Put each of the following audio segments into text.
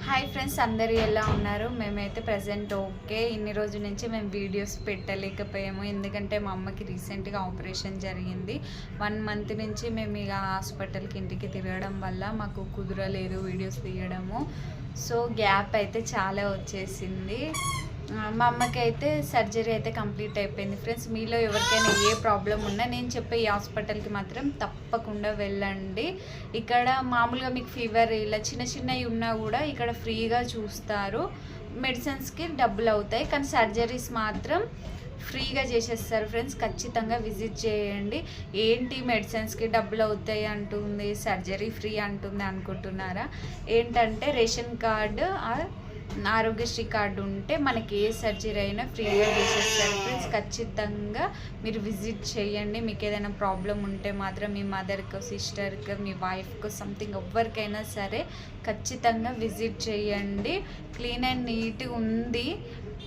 Hi friends, అందరూ ఎలా ఉన్నారు? మేమైతే ప్రజెంట్ ఓకే. ఇన్ని రోజుల నుంచి మేము వీడియోస్ పెట్టలేకపోయాము, ఎందుకంటే మా అమ్మకి రీసెంట్గా ఆపరేషన్ జరిగింది. 1 మంత్ నుంచి మేము ఇక హాస్పిటల్కి ఇంటికి తిరగడం వల్ల మాకు కుదరలేదు వీడియోస్ తీయడము. సో గ్యాప్ అయితే చాలా వచ్చేసింది. మా అమ్మకి అయితే సర్జరీ అయితే కంప్లీట్ అయిపోయింది. ఫ్రెండ్స్, మీలో ఎవరికైనా ఏ ప్రాబ్లం ఉన్నా నేను చెప్పే ఈ హాస్పిటల్కి మాత్రం తప్పకుండా వెళ్ళండి. ఇక్కడ మామూలుగా మీకు ఫీవర్ ఇలా చిన్న చిన్నవి ఉన్నా కూడా ఇక్కడ ఫ్రీగా చూస్తారు. మెడిసిన్స్కి డబ్బులు అవుతాయి, కానీ సర్జరీస్ మాత్రం ఫ్రీగా చేసేస్తారు. ఫ్రెండ్స్, ఖచ్చితంగా విజిట్ చేయండి. ఏంటి మెడిసిన్స్కి డబ్బులు అవుతాయి అంటుంది, సర్జరీ ఫ్రీ అంటుంది అనుకుంటున్నారా? ఏంటంటే రేషన్ కార్డు ఆరోగ్యశ్రీ కార్డు ఉంటే మనకి ఏ సర్జరీ అయినా ఫ్రీగా చేసేస్తారు. ఫ్రెండ్స్, ఖచ్చితంగా మీరు విజిట్ చేయండి. మీకు ఏదైనా ప్రాబ్లం ఉంటే మాత్రం మీ మదర్కో సిస్టర్కో మీ వైఫ్కో సంథింగ్ ఎవరికైనా సరే ఖచ్చితంగా విజిట్ చేయండి. క్లీన్ అండ్ నీట్గా ఉంది,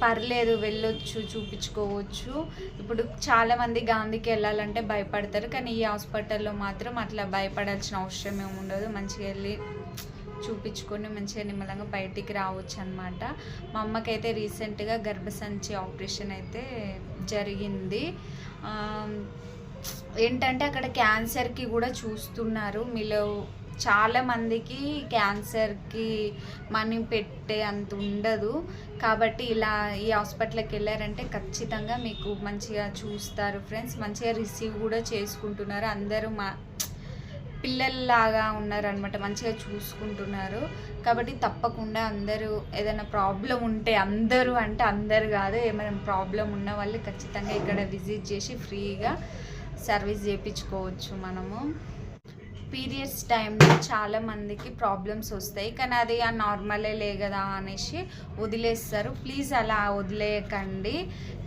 పర్లేదు, వెళ్ళొచ్చు, చూపించుకోవచ్చు. ఇప్పుడు చాలామంది గాంధీకి వెళ్ళాలంటే భయపడతారు, కానీ ఈ హాస్పిటల్లో మాత్రం అట్లా భయపడాల్సిన అవసరం ఏమి ఉండదు. మంచిగా వెళ్ళి చూపించుకొని మంచిగా నిమ్మలంగా బయటికి రావచ్చు అనమాట. మా అమ్మకైతే రీసెంట్గా గర్భసంచి ఆపరేషన్ అయితే జరిగింది. ఏంటంటే అక్కడ క్యాన్సర్కి కూడా చూస్తున్నారు. మీలో చాలామందికి క్యాన్సర్కి మనీ పెట్టే అంత ఉండదు, కాబట్టి ఇలా ఈ హాస్పిటల్కి వెళ్ళారంటే ఖచ్చితంగా మీకు మంచిగా చూస్తారు. ఫ్రెండ్స్, మంచిగా రిసీవ్ కూడా చేసుకుంటున్నారు. అందరూ పిల్లల్లాగా ఉన్నారనమాట, మంచిగా చూసుకుంటున్నారు. కాబట్టి తప్పకుండా అందరూ ఏదైనా ప్రాబ్లం ఉంటే, అందరూ అంటే అందరు కాదు, ఏమైనా ప్రాబ్లం ఉన్న వాళ్ళు ఖచ్చితంగా ఇక్కడ విజిట్ చేసి ఫ్రీగా సర్వీస్ చేయించుకోవచ్చు. మనము పీరియడ్స్ టైంలో చాలామందికి ప్రాబ్లమ్స్ వస్తాయి, కానీ అది ఆ నార్మలే కదా అనేసి వదిలేస్తారు. ప్లీజ్ అలా వదిలేయకండి.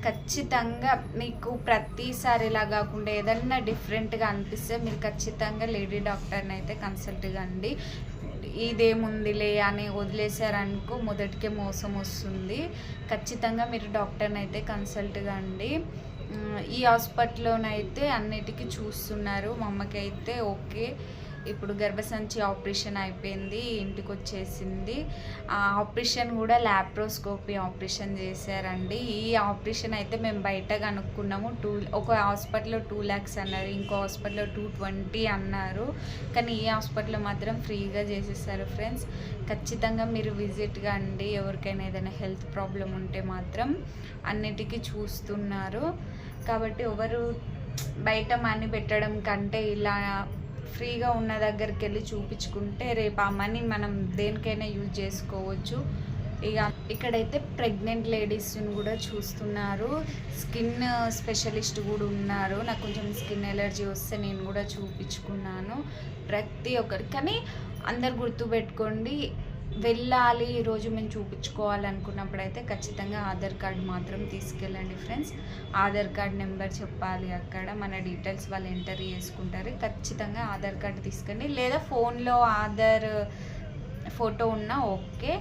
ఖచ్చితంగా మీకు ప్రతిసారి ఇలా కాకుండా ఏదన్నా డిఫరెంట్గా అనిపిస్తే మీరు ఖచ్చితంగా లేడీ డాక్టర్ని అయితే కన్సల్ట్ కండి. ఇదేముందిలే అని వదిలేసారనుకో మొదటికే మోసం వస్తుంది. ఖచ్చితంగా మీరు డాక్టర్ని అయితే కన్సల్ట్ కండి. ఈ హాస్పిటల్లోనైతే అన్నిటికీ చూస్తున్నారు. మా అమ్మకి అయితే ఓకే, ఇప్పుడు గర్భసంచి ఆపరేషన్ అయిపోయింది, ఇంటికి వచ్చేసింది. ఆ ఆపరేషన్ కూడా ల్యాప్రోస్కోపీ ఆపరేషన్ చేశారండి. ఈ ఆపరేషన్ అయితే మేము బయట కనుక్కున్నాము. ఒక హాస్పిటల్లో 2 lakhs అన్నారు, ఇంకో హాస్పిటల్లో 220 అన్నారు, కానీ ఈ హాస్పిటల్లో మాత్రం ఫ్రీగా చేసేసారు. ఫ్రెండ్స్, ఖచ్చితంగా మీరు విజిట్ కండి. ఎవరికైనా ఏదైనా హెల్త్ ప్రాబ్లం ఉంటే మాత్రం అన్నిటికీ చూస్తున్నారు. కాబట్టి ఎవరు బయట మనీ పెట్టడం కంటే ఇలా ఫ్రీగా ఉన్న దగ్గరికి వెళ్ళి చూపించుకుంటే రేపు ఆ మనీ మనం దేనికైనా యూజ్ చేసుకోవచ్చు. ఇక ఇక్కడైతే ప్రెగ్నెంట్ లేడీస్ని కూడా చూస్తున్నారు. స్కిన్ స్పెషలిస్ట్ కూడా ఉన్నారు. నాకు కొంచెం స్కిన్ ఎలర్జీ వస్తే నేను కూడా చూపించుకున్నాను. ప్రతి ఒక్కరి, కానీ అందరు గుర్తుపెట్టుకోండి, వెళ్ళాలి ఈరోజు మేము చూపించుకోవాలనుకున్నప్పుడు అయితే ఖచ్చితంగా ఆధార్ కార్డు మాత్రం తీసుకెళ్ళండి. ఫ్రెండ్స్, ఆధార్ కార్డ్ నెంబర్ చెప్పాలి, అక్కడ మన డీటెయిల్స్ వాళ్ళు ఎంటర్ చేసుకుంటారు. ఖచ్చితంగా ఆధార్ కార్డు తీసుకెళ్ళండి, లేదా ఫోన్లో ఆధార్ ఫోటో ఉన్నా ఓకే.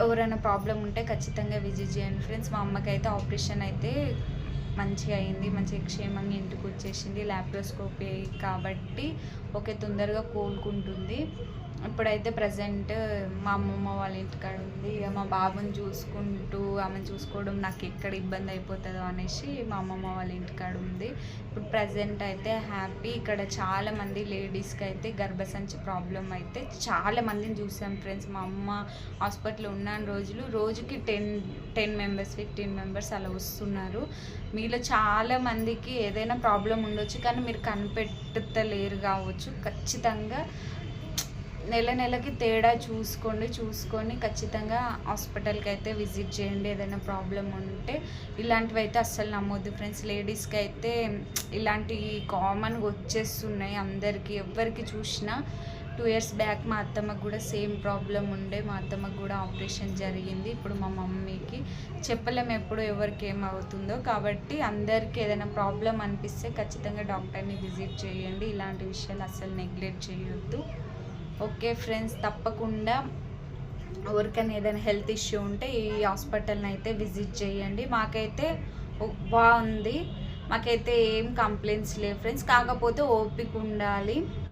ఎవరైనా ప్రాబ్లం ఉంటే ఖచ్చితంగా విజిట్ చేయండి. ఫ్రెండ్స్, మా అమ్మకైతే ఆపరేషన్ అయితే మంచిగా అయింది, మంచిగా క్షేమంగా ఇంటికి వచ్చేసింది. ల్యాప్రోస్కోపీ కాబట్టి ఓకే, తొందరగా కోలుకుంటుంది. ఇప్పుడైతే ప్రజెంట్ మా అమ్మమ్మ వాళ్ళ ఇంటికాడ ఉంది. ఇక మా బాబుని చూసుకుంటూ ఆమెను చూసుకోవడం నాకు ఎక్కడ ఇబ్బంది అయిపోతుందో అనేసి మా అమ్మమ్మ వాళ్ళ ఇంటికాడ ఉంది. ఇప్పుడు ప్రజెంట్ అయితే హ్యాపీ. ఇక్కడ చాలామంది లేడీస్కి అయితే గర్భసంచి ప్రాబ్లం అయితే చాలామందిని చూసాం. ఫ్రెండ్స్, మా అమ్మ హాస్పిటల్లో ఉన్న రోజులు రోజుకి 10 members 15 members అలా వస్తున్నారు. మీలో చాలామందికి ఏదైనా ప్రాబ్లం ఉండొచ్చు, కానీ మీరు కనిపెట్టలేరు కావచ్చు. ఖచ్చితంగా నెలకి తేడా చూసుకొని ఖచ్చితంగా హాస్పిటల్కి అయితే విజిట్ చేయండి. ఏదైనా ప్రాబ్లం ఉంటే ఇలాంటివి అయితే అస్సలు నమ్మొద్దు. ఫ్రెండ్స్, లేడీస్కి అయితే ఇలాంటివి కామన్గా వచ్చేస్తున్నాయి అందరికీ. ఎవరికి చూసినా 2 years బ్యాక్ మా అత్తమ్మకు కూడా సేమ్ ప్రాబ్లం ఉండే, మా అత్తమ్మకు కూడా ఆపరేషన్ జరిగింది. ఇప్పుడు మా మమ్మీకి చెప్పలేము ఎప్పుడు ఎవరికి ఏమవుతుందో. కాబట్టి అందరికీ ఏదైనా ప్రాబ్లం అనిపిస్తే ఖచ్చితంగా డాక్టర్ని విజిట్ చేయండి. ఇలాంటి విషయాలు అస్సలు నెగ్లెక్ట్ చేయొద్దు. ఓకే ఫ్రెండ్స్, తప్పకుండా ఎవరికైనా ఏదైనా హెల్త్ ఇష్యూ ఉంటే ఈ హాస్పిటల్ని అయితే విజిట్ చేయండి. మాకైతే బాగుంది, మాకైతే ఏం కంప్లైంట్స్ లేవు ఫ్రెండ్స్. కాకపోతే ఓపిక ఉండాలి.